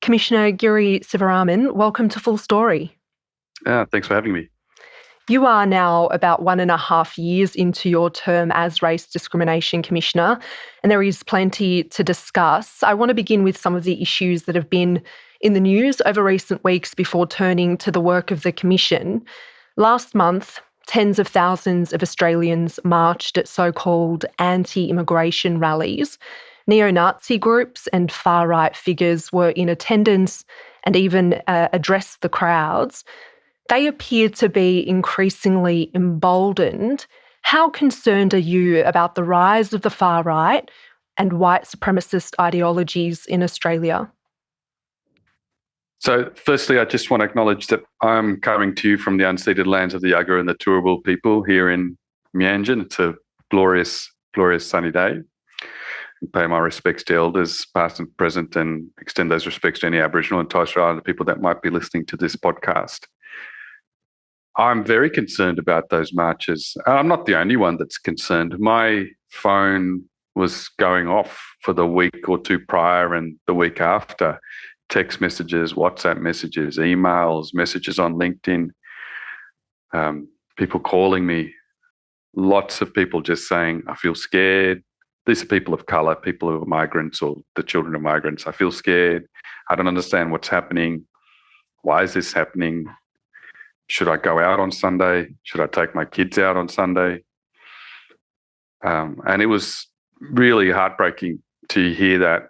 Commissioner Giri Sivaraman, welcome to Full Story. Thanks for having me. You are now about 1.5 years into your term as Race Discrimination Commissioner, and there is plenty to discuss. I want to begin with some of the issues that have been in the news over recent weeks before turning to the work of the Commission. Last month, tens of thousands of Australians marched at so-called anti-immigration rallies. Neo-Nazi groups and far-right figures were in attendance and even addressed the crowds. They appear to be increasingly emboldened. How concerned are you about the rise of the far-right and white supremacist ideologies in Australia? So firstly, I just want to acknowledge that I'm coming to you from the unceded lands of the Yagara and the Turrbal people here in Meanjin. It's a glorious, glorious sunny day. And pay my respects to elders, past and present, and extend those respects to any Aboriginal and Torres Strait Islander people that might be listening to this podcast. I'm very concerned about those marches. I'm not the only one that's concerned. My phone was going off for the week or two prior and the week after. Text messages, WhatsApp messages, emails, messages on LinkedIn, people calling me, lots of people just saying, I feel scared. These are people of colour, people who are migrants or the children of migrants. I feel scared. I don't understand what's happening. Why is this happening? Should I go out on Sunday? Should I take my kids out on Sunday? And it was really heartbreaking to hear that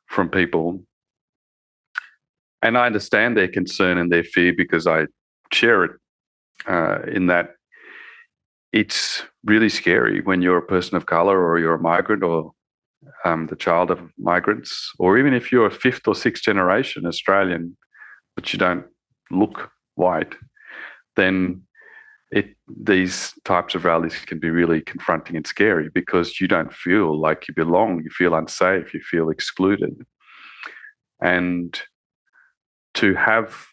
from people. And I understand their concern and their fear because I share it in that it's really scary when you're a person of colour or you're a migrant or the child of migrants, or even if you're a fifth or sixth generation Australian, but you don't look white, then these types of rallies can be really confronting and scary because you don't feel like you belong, you feel unsafe, you feel excluded. And to have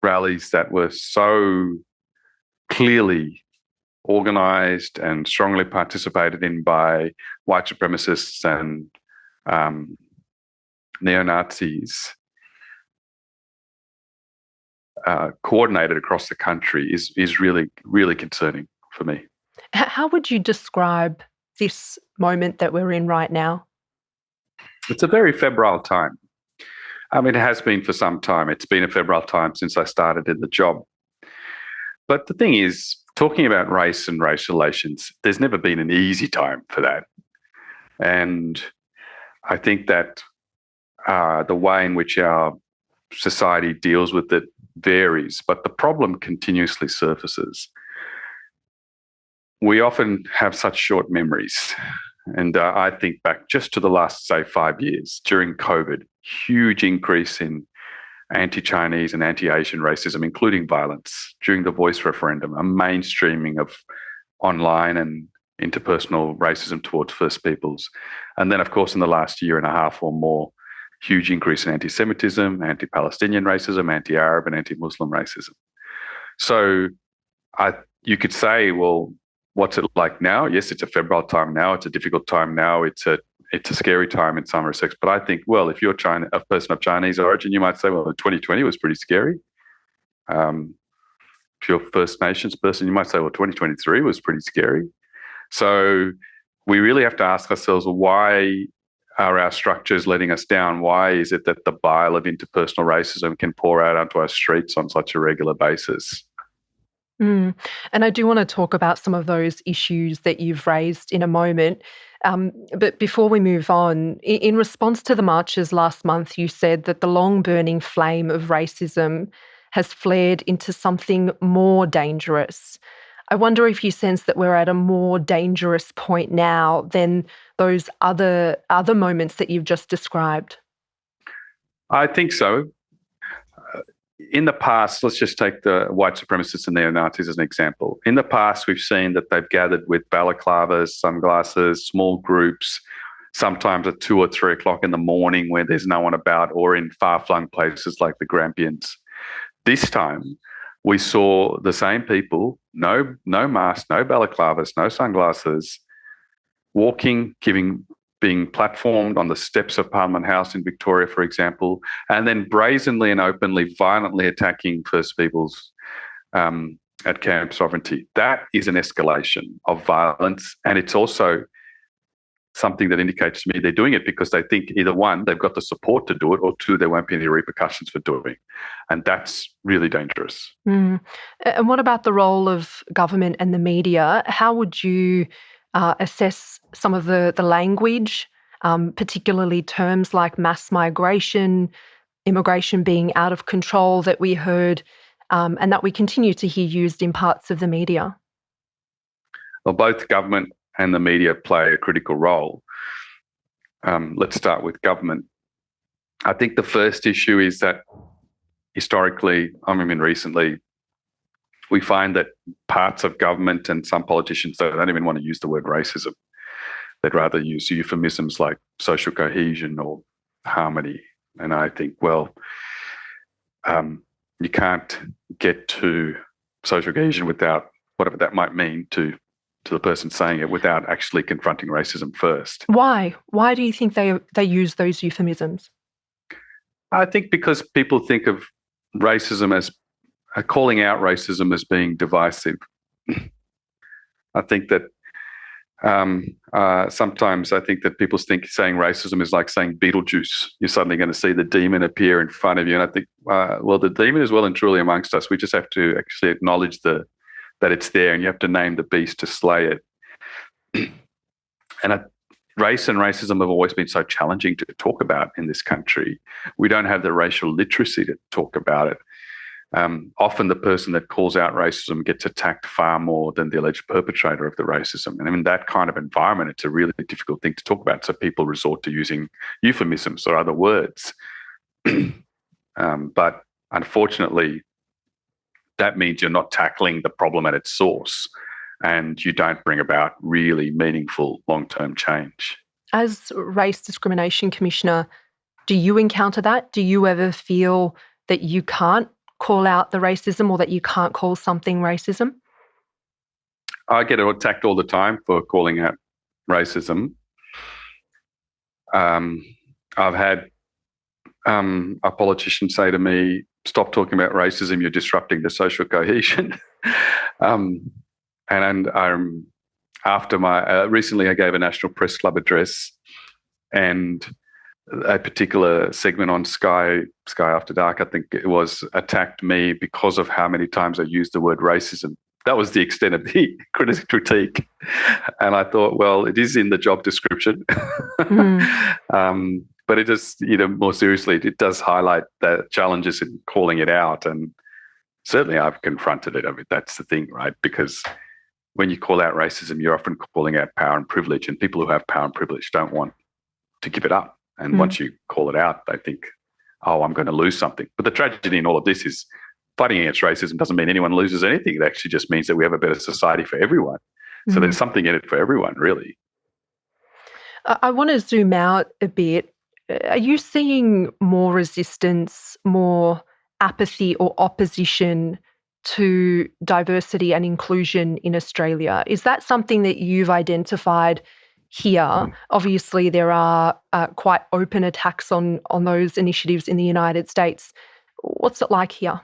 rallies that were so clearly organised and strongly participated in by white supremacists and neo-Nazis, coordinated across the country is really, really concerning for me. How would you describe this moment that we're in right now? It's a very febrile time. I mean, it has been for some time. It's been a febrile time since I started in the job. But the thing is, talking about race and race relations, there's never been an easy time for that. And I think that the way in which our society deals with it varies, but the problem continuously surfaces. We often have such short memories. And I think back just to the last, say, 5 years during COVID, huge increase in anti-Chinese and anti-Asian racism, including violence during the Voice referendum, a mainstreaming of online and interpersonal racism towards First Peoples. And then, of course, in the last year and a half or more, huge increase in anti-Semitism, anti-Palestinian racism, anti-Arab and anti-Muslim racism. So you could say, well, what's it like now? Yes, it's a febrile time now. It's a difficult time now. It's a scary time in some respects. But I think, well, if you're a person of Chinese origin, you might say, well, 2020 was pretty scary. If you're a First Nations person, you might say, well, 2023 was pretty scary. So we really have to ask ourselves, well, why are our structures letting us down? Why is it that the bile of interpersonal racism can pour out onto our streets on such a regular basis? And I do want to talk about some of those issues that you've raised in a moment. But before we move on, in response to the marches last month, you said that the long-burning flame of racism has flared into something more dangerous. I wonder if you sense that we're at a more dangerous point now than those other moments that you've just described. I think so. In the past, let's just take the white supremacists and neo-Nazis as an example. In the past, we've seen that they've gathered with balaclavas, sunglasses, small groups, sometimes at 2 or 3 o'clock in the morning where there's no one about, or in far-flung places like the Grampians. This time, we saw the same people, no masks, no balaclavas, no sunglasses, walking, giving being platformed on the steps of Parliament House in Victoria, for example, and then brazenly and openly, violently attacking First Peoples at Camp Sovereignty. That is an escalation of violence, and it's also something that indicates to me they're doing it because they think either one, they've got the support to do it, or two, there won't be any repercussions for doing it. And that's really dangerous. And what about the role of government and the media? How would you assess some of the language, particularly terms like mass migration, immigration being out of control that we heard and that we continue to hear used in parts of the media? Well, both government and the media play a critical role. Let's start with government. I think the first issue is that historically, recently, we find that parts of government and some politicians don't even want to use the word racism. They'd rather use euphemisms like social cohesion or harmony. And I think, well, you can't get to social cohesion without, whatever that might mean to the person saying it, without actually confronting racism first. Why? Why do you think they use those euphemisms? I think because people think of racism as calling out racism as being divisive. I think that sometimes I think that people think saying racism is like saying Beetlejuice. You're suddenly going to see the demon appear in front of you. And I think, well, the demon is well and truly amongst us. We just have to actually acknowledge that it's there, and you have to name the beast to slay it. And race and racism have always been so challenging to talk about in this country. We don't have the racial literacy to talk about it. Often the person that calls out racism gets attacked far more than the alleged perpetrator of the racism. And in that kind of environment, it's a really difficult thing to talk about. So people resort to using euphemisms or other words. But unfortunately, that means you're not tackling the problem at its source, and you don't bring about really meaningful long-term change. As Race Discrimination Commissioner, do you encounter that? Do you ever feel that you can't call out the racism, or that you can't call something racism? I get attacked all the time for calling out racism. I've had a politician say to me, "Stop talking about racism, you're disrupting the social cohesion." And after recently I gave a National Press Club address, and a particular segment on Sky After Dark, I think it was, attacked me because of how many times I used the word racism. That was the extent of the critique. And I thought, well, it is in the job description. But it just, more seriously, it does highlight the challenges in calling it out. And certainly I've confronted it. I mean, that's the thing, right? Because when you call out racism, you're often calling out power and privilege, and people who have power and privilege don't want to give it up. And once you call it out, they think, oh, I'm going to lose something. But the tragedy in all of this is fighting against racism doesn't mean anyone loses anything. It actually just means that we have a better society for everyone. So there's something in it for everyone, really. I want to zoom out a bit. Are you seeing more resistance, more apathy or opposition to diversity and inclusion in Australia? Is that something that you've identified here? Obviously, there are quite open attacks on those initiatives in the United States. What's it like here?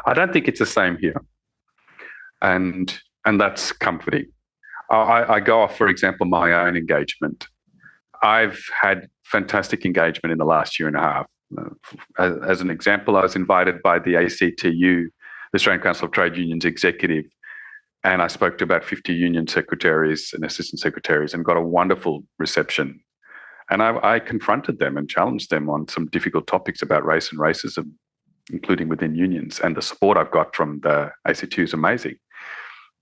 I don't think it's the same here. And that's comforting. I go off, for example, my own engagement. I've had fantastic engagement in the last year and a half. As an example, I was invited by the ACTU, the Australian Council of Trade Unions executive, and I spoke to about 50 union secretaries and assistant secretaries and got a wonderful reception. And I confronted them and challenged them on some difficult topics about race and racism, including within unions. And the support I've got from the ACTU is amazing.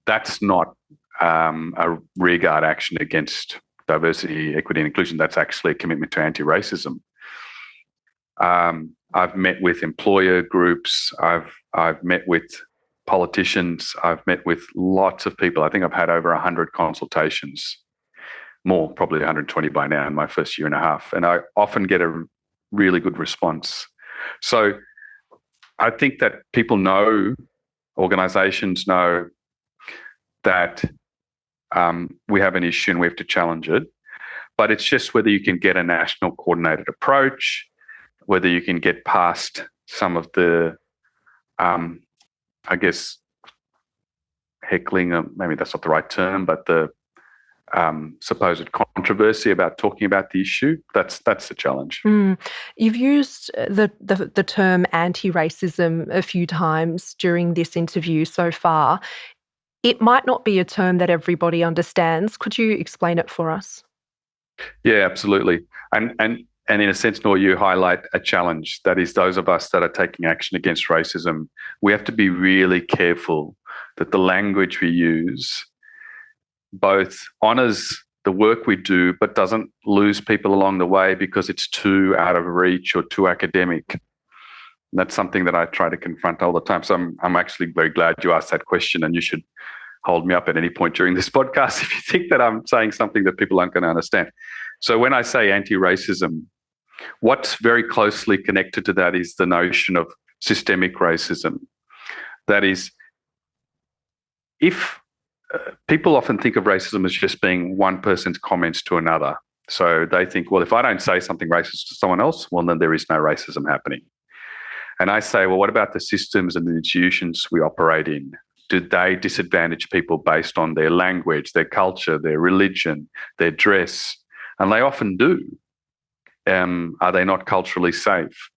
That's not a rearguard action against diversity, equity, and inclusion. That's actually a commitment to anti-racism. I've met with employer groups. I've met with politicians. I've met with lots of people. I think I've had over 100 consultations, more, probably 120 by now in my first year and a half. And I often get a really good response. So I think that people know, organisations know that we have an issue and we have to challenge it. But it's just whether you can get a national coordinated approach, whether you can get past some of the, I guess, heckling, maybe that's not the right term, but the supposed controversy about talking about the issue. That's the challenge. You've used the term anti-racism a few times during this interview so far. It might not be a term that everybody understands. Could you explain it for us? Yeah, absolutely. And in a sense, Nour, you highlight a challenge. That is, those of us that are taking action against racism, we have to be really careful that the language we use both honours the work we do, but doesn't lose people along the way because it's too out of reach or too academic. And that's something that I try to confront all the time. So I'm actually very glad you asked that question, and you should hold me up at any point during this podcast if you think that I'm saying something that people aren't going to understand. So when I say anti-racism, what's very closely connected to that is the notion of systemic racism. That is, if people often think of racism as just being one person's comments to another. So they think, well, if I don't say something racist to someone else, well, then there is no racism happening. And I say, well, what about the systems and the institutions we operate in? Do they disadvantage people based on their language, their culture, their religion, their dress? And they often do. Are they not culturally safe?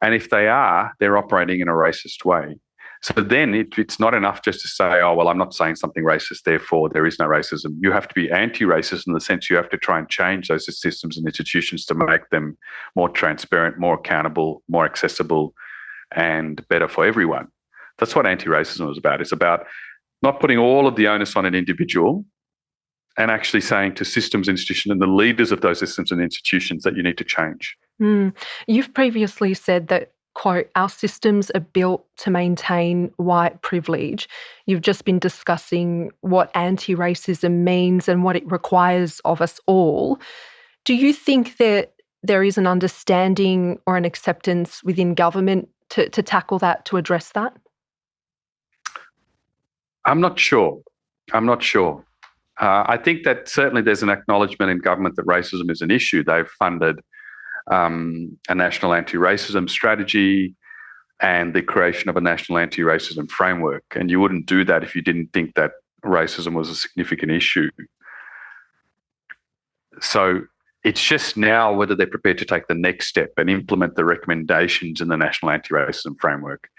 And if they are, they're operating in a racist way. So then it's not enough just to say, oh, well, I'm not saying something racist, therefore there is no racism. You have to be anti-racist in the sense you have to try and change those systems and institutions to make them more transparent, more accountable, more accessible, and better for everyone. That's what anti-racism is about. It's about not putting all of the onus on an individual and actually saying to systems, institutions, and the leaders of those systems and institutions that you need to change. You've previously said that, quote, our systems are built to maintain white privilege. You've just been discussing what anti-racism means and what it requires of us all. Do you think that there is an understanding or an acceptance within government to tackle that, to address that? I'm not sure. I think that certainly there's an acknowledgement in government that racism is an issue. They've funded a national anti-racism strategy and the creation of a national anti-racism framework. And you wouldn't do that if you didn't think that racism was a significant issue. So it's just now whether they're prepared to take the next step and implement the recommendations in the national anti-racism framework.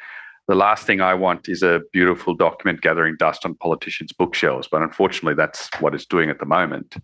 The last thing I want is a beautiful document gathering dust on politicians' bookshelves, but unfortunately that's what it's doing at the moment.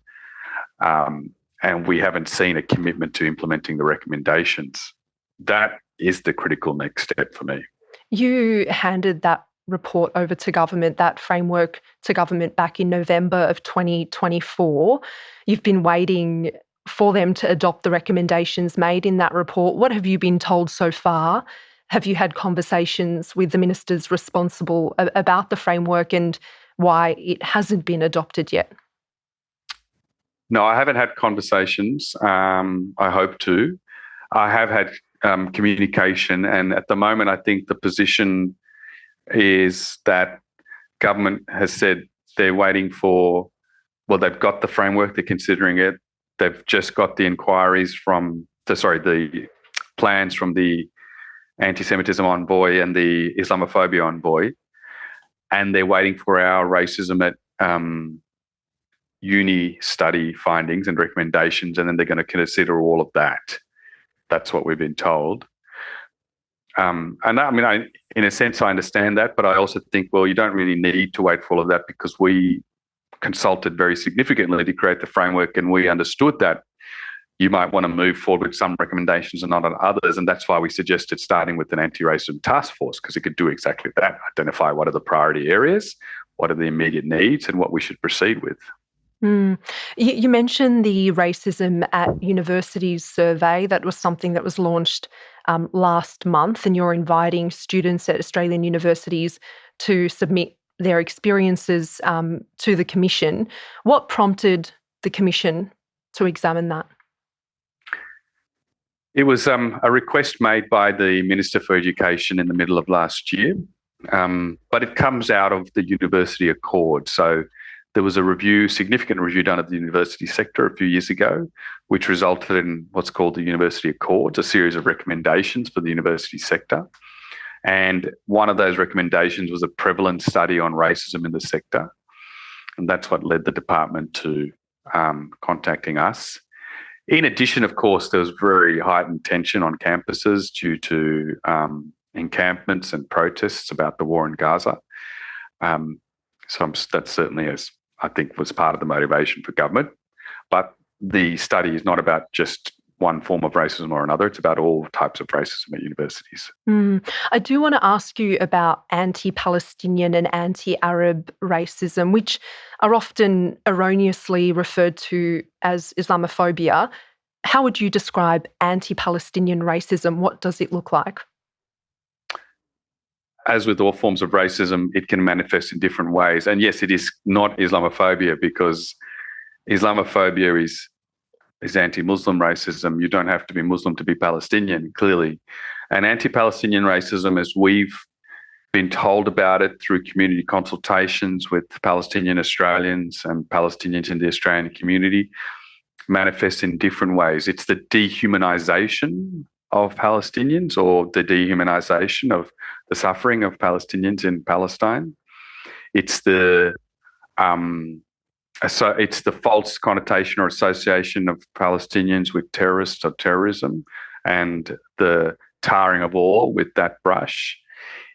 And we haven't seen a commitment to implementing the recommendations. That is the critical next step for me. You handed that report over to government, that framework to government, back in November of 2024. You've been waiting for them to adopt the recommendations made in that report. What have you been told so far? Have you had conversations with the ministers responsible about the framework and why it hasn't been adopted yet? No, I haven't had conversations. I hope to. I have had communication, and at the moment I think the position is that government has said they're waiting for, well, they've got the framework, they're considering it. They've just got the the plans from the anti-Semitism envoy and the Islamophobia envoy, and they're waiting for our racism at uni study findings and recommendations, and then they're going to consider all of that. That's what we've been told. And in a sense, I understand that, but I also think, well, you don't really need to wait for all of that because we consulted very significantly to create the framework, and we understood that you might want to move forward with some recommendations and not on others. And that's why we suggested starting with an anti-racism task force, because it could do exactly that, identify what are the priority areas, what are the immediate needs, and what we should proceed with. You mentioned the Racism at Universities survey. That was something that was launched last month, and you're inviting students at Australian universities to submit their experiences to the Commission. What prompted the Commission to examine that? It was a request made by the Minister for Education in the middle of last year, but it comes out of the university accord. So there was a significant review done of the university sector a few years ago, which resulted in what's called the University Accords, a series of recommendations for the university sector. And one of those recommendations was a prevalence study on racism in the sector. And that's what led the department to contacting us. In addition, of course, there was very heightened tension on campuses due to encampments and protests about the war in Gaza. So that certainly, I think, was part of the motivation for government. But the study is not about just one form of racism or another. It's about all types of racism at universities. I do want to ask you about anti-Palestinian and anti-Arab racism, which are often erroneously referred to as Islamophobia. How would you describe anti-Palestinian racism? What does it look like? As with all forms of racism, it can manifest in different ways. And yes, it is not Islamophobia, because Islamophobia is anti-Muslim racism. You don't have to be Muslim to be Palestinian, clearly. And anti-Palestinian racism, as we've been told about it through community consultations with Palestinian Australians and Palestinians in the Australian community, manifests in different ways. It's the dehumanization of Palestinians, or the dehumanization of the suffering of Palestinians in Palestine. It's the false connotation or association of Palestinians with terrorists or terrorism, and the tarring of all with that brush.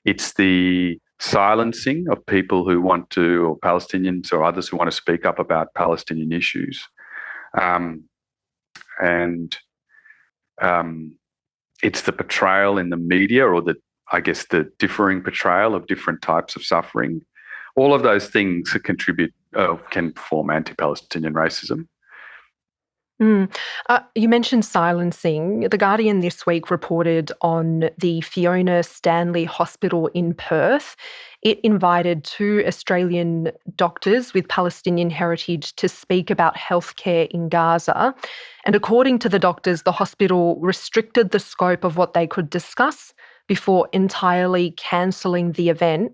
It's the silencing of people who want to, or Palestinians or others who want to speak up about Palestinian issues. It's the portrayal in the media, or the differing portrayal of different types of suffering. All of those things can form anti-Palestinian racism. You mentioned silencing. The Guardian this week reported on the Fiona Stanley Hospital in Perth. It invited 2 Australian doctors with Palestinian heritage to speak about healthcare in Gaza. And according to the doctors, the hospital restricted the scope of what they could discuss before entirely cancelling the event.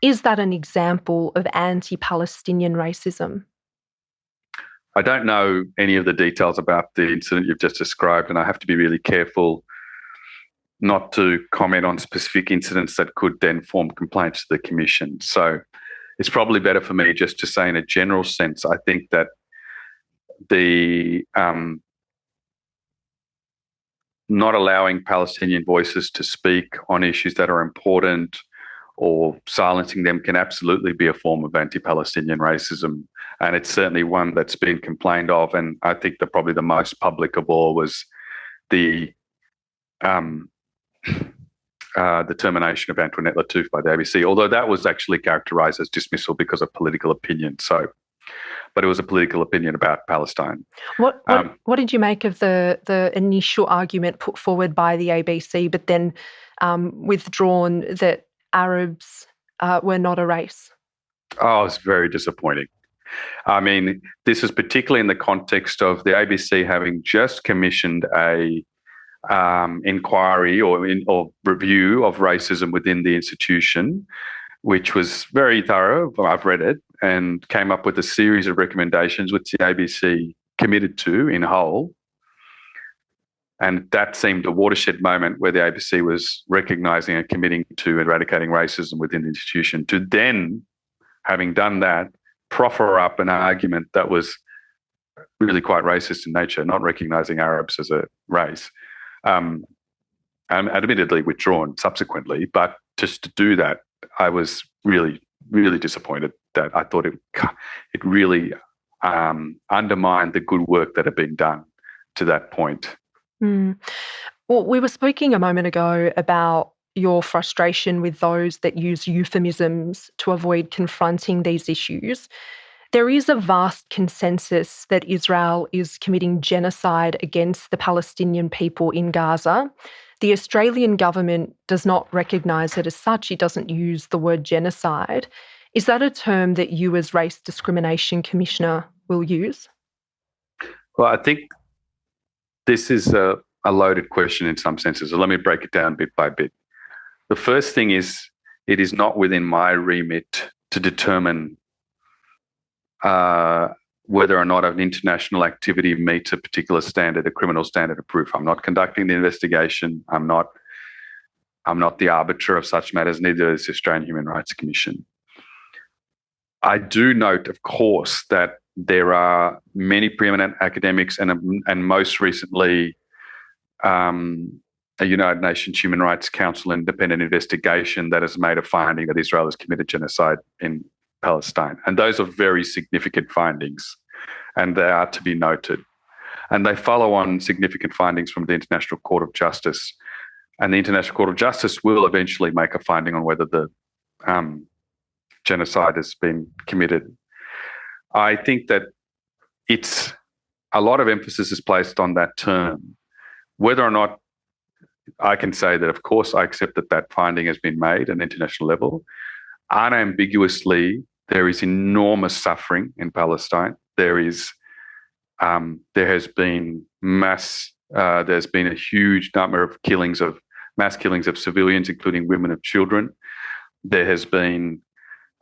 Is that an example of anti-Palestinian racism? I don't know any of the details about the incident you've just described, and I have to be really careful not to comment on specific incidents that could then form complaints to the Commission. So it's probably better for me just to say, in a general sense, I think that the not allowing Palestinian voices to speak on issues that are important, or silencing them, can absolutely be a form of anti-Palestinian racism. And it's certainly one that's been complained of. And I think that probably the most public of all was the termination of Antoinette Lattouf by the ABC, although that was actually characterised as dismissal because of political opinion. But it was a political opinion about Palestine. What did you make of the initial argument put forward by the ABC, but then withdrawn, that Arabs were not a race? Oh, it's very disappointing. I mean, this is particularly in the context of the ABC having just commissioned a inquiry or review of racism within the institution, which was very thorough. I've read it, and came up with a series of recommendations which the ABC committed to in whole. And that seemed a watershed moment where the ABC was recognising and committing to eradicating racism within the institution, to then, having done that, proffer up an argument that was really quite racist in nature, not recognising Arabs as a race, and admittedly withdrawn subsequently. But just to do that, I was really, really disappointed. That I thought it really undermined the good work that had been done to that point. Well, we were speaking a moment ago about your frustration with those that use euphemisms to avoid confronting these issues. There is a vast consensus that Israel is committing genocide against the Palestinian people in Gaza. The Australian government does not recognise it as such. It doesn't use the word genocide. Is that a term that you, as Race Discrimination Commissioner, will use? Well, I think this is a loaded question in some senses. So let me break it down bit by bit. The first thing is, it is not within my remit to determine whether or not an international activity meets a particular standard, a criminal standard of proof. I'm not conducting the investigation. I'm not the arbiter of such matters, neither is the Australian Human Rights Commission. I do note, of course, that there are many preeminent academics and most recently a United Nations Human Rights Council independent investigation that has made a finding that Israel has committed genocide in Palestine. And those are very significant findings, and they are to be noted. And they follow on significant findings from the International Court of Justice. And the International Court of Justice will eventually make a finding on whether the genocide has been committed. I think that it's a lot of emphasis is placed on that term. Whether or not I can say that, of course, I accept that that finding has been made at an international level. Unambiguously, there is enormous suffering in Palestine. There has been there's been a huge number of mass killings of civilians, including women and children. There has been,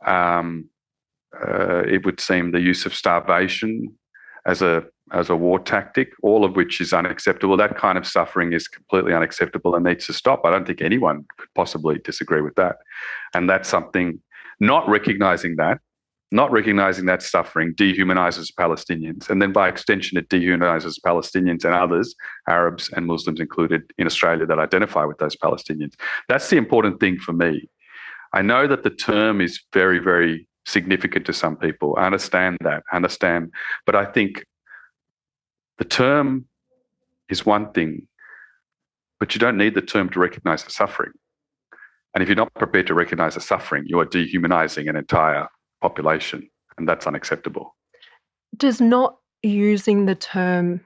it would seem, the use of starvation as a war tactic, all of which is unacceptable. That kind of suffering is completely unacceptable and needs to stop. I don't think anyone could possibly disagree with that. And that's something, not recognizing that suffering dehumanizes Palestinians. And then by extension, it dehumanizes Palestinians and others, Arabs and Muslims included in Australia, that identify with those Palestinians. That's the important thing for me. I know that the term is very, very significant to some people. I understand that, but I think the term is one thing, but you don't need the term to recognize the suffering. And if you're not prepared to recognize the suffering, you are dehumanizing an entire population, and that's unacceptable. Does not using the term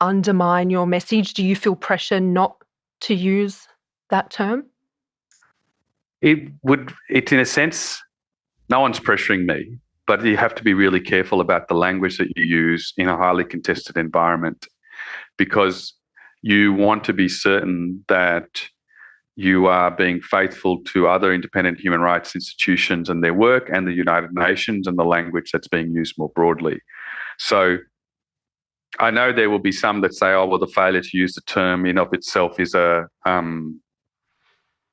undermine your message? Do you feel pressure not to use that term? It's in a sense, no one's pressuring me, but you have to be really careful about the language that you use in a highly contested environment, because you want to be certain that you are being faithful to other independent human rights institutions and their work, and the United Nations and the language that's being used more broadly. So I know there will be some that say, oh, well, the failure to use the term in of itself is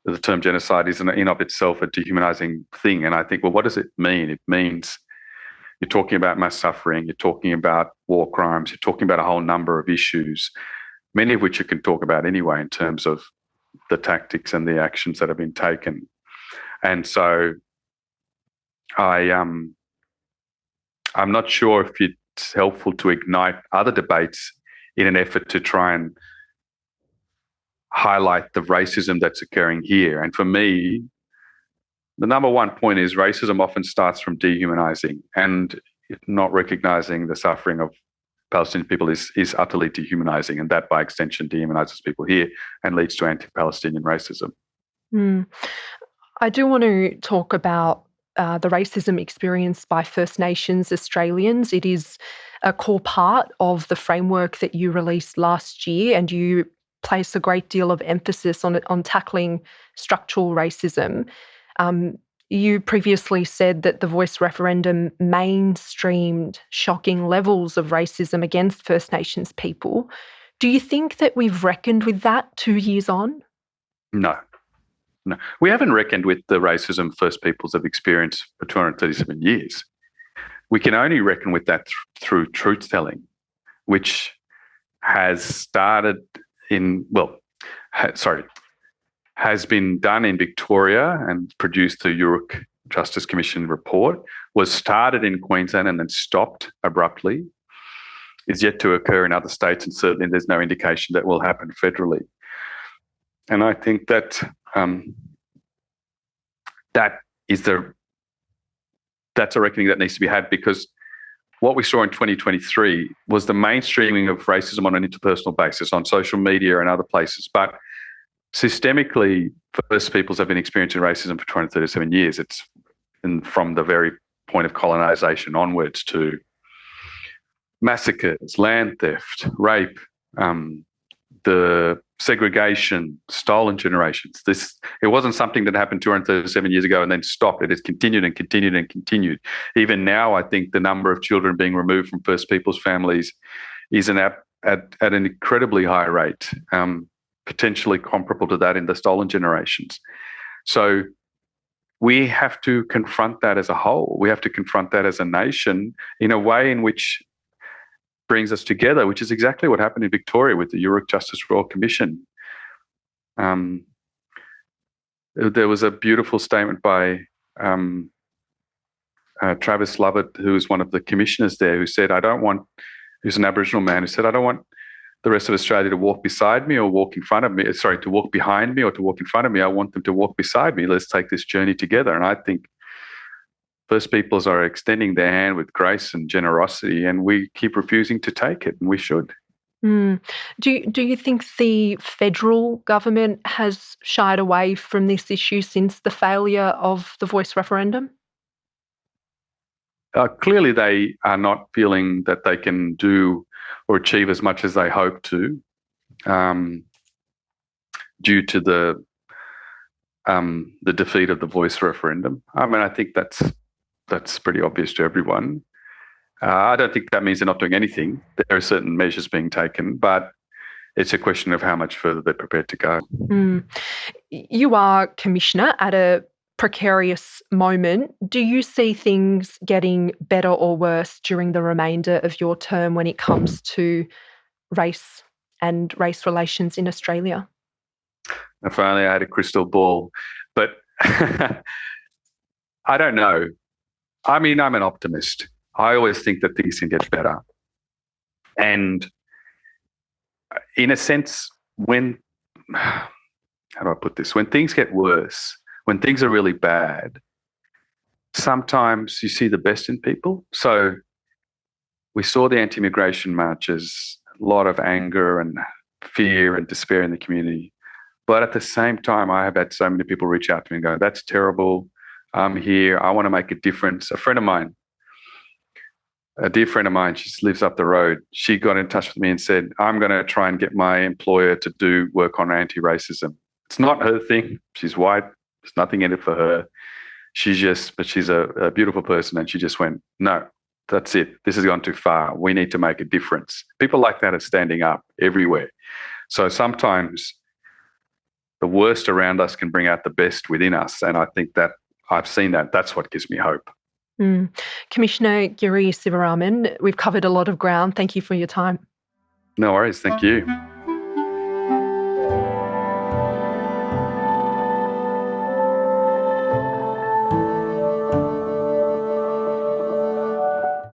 the term genocide is in of itself a dehumanizing thing. And I think, well, what does it mean? It means you're talking about mass suffering, you're talking about war crimes, you're talking about a whole number of issues, many of which you can talk about anyway in terms of the tactics and the actions that have been taken. And so I'm not sure if it's helpful to ignite other debates in an effort to try and highlight the racism that's occurring here. And for me, the number one point is racism often starts from dehumanizing, and not recognizing the suffering of Palestinian people is utterly dehumanizing, and that by extension dehumanizes people here and leads to anti-Palestinian racism. I do want to talk about the racism experienced by First Nations Australians. It is a core part of the framework that you released last year, and you place a great deal of emphasis on tackling structural racism. You previously said that the Voice referendum mainstreamed shocking levels of racism against First Nations people. Do you think that we've reckoned with that 2 years on? No. We haven't reckoned with the racism First Peoples have experienced for 237 years. We can only reckon with that through truth-telling, which has been done in Victoria and produced the Uruk Justice Commission report, was started in Queensland and then stopped abruptly, is yet to occur in other states, and certainly there's no indication that will happen federally. And I think that that's a reckoning that needs to be had, because what we saw in 2023 was the mainstreaming of racism on an interpersonal basis on social media and other places. But systemically, First Peoples have been experiencing racism for 237 years. It's from the very point of colonisation onwards to massacres, land theft, rape, the segregation, stolen generations. It wasn't something that happened 237 years ago and then stopped. It has continued and continued and continued. Even now, I think the number of children being removed from First Peoples families is at an incredibly high rate, potentially comparable to that in the stolen generations. So we have to confront that as a whole. We have to confront that as a nation in a way in which brings us together, which is exactly what happened in Victoria with the Yoorrook Justice Royal Commission. There was a beautiful statement by Travis Lovett, who was one of the commissioners there, who said, who's an Aboriginal man, who said, I don't want the rest of Australia to walk beside me or walk in front of me, to walk behind me or to walk in front of me. I want them to walk beside me. Let's take this journey together. And I think First Peoples are extending their hand with grace and generosity, and we keep refusing to take it, and we should. Do you think the federal government has shied away from this issue since the failure of the Voice referendum? Clearly, they are not feeling that they can do or achieve as much as they hope to, due to the defeat of the Voice referendum. I mean, I think that's pretty obvious to everyone. I don't think that means they're not doing anything. There are certain measures being taken, but it's a question of how much further they're prepared to go. You are Commissioner at a precarious moment. Do you see things getting better or worse during the remainder of your term when it comes to race and race relations in Australia? If only I had a crystal ball. But I don't know. I mean, I'm an optimist. I always think that things can get better. And in a sense, how do I put this? When things get worse, when things are really bad, sometimes you see the best in people. So we saw the anti-immigration marches, a lot of anger and fear and despair in the community. But at the same time, I have had so many people reach out to me and go, that's terrible. I'm here. I want to make a difference. A dear friend of mine, she lives up the road. She got in touch with me and said, I'm going to try and get my employer to do work on anti-racism. It's not her thing. She's white. There's nothing in it for her. But she's a beautiful person. And she just went, no, that's it. This has gone too far. We need to make a difference. People like that are standing up everywhere. So sometimes the worst around us can bring out the best within us. And I think that I've seen that. That's what gives me hope. Commissioner Giri Sivaraman, we've covered a lot of ground. Thank you for your time. No worries. Thank you.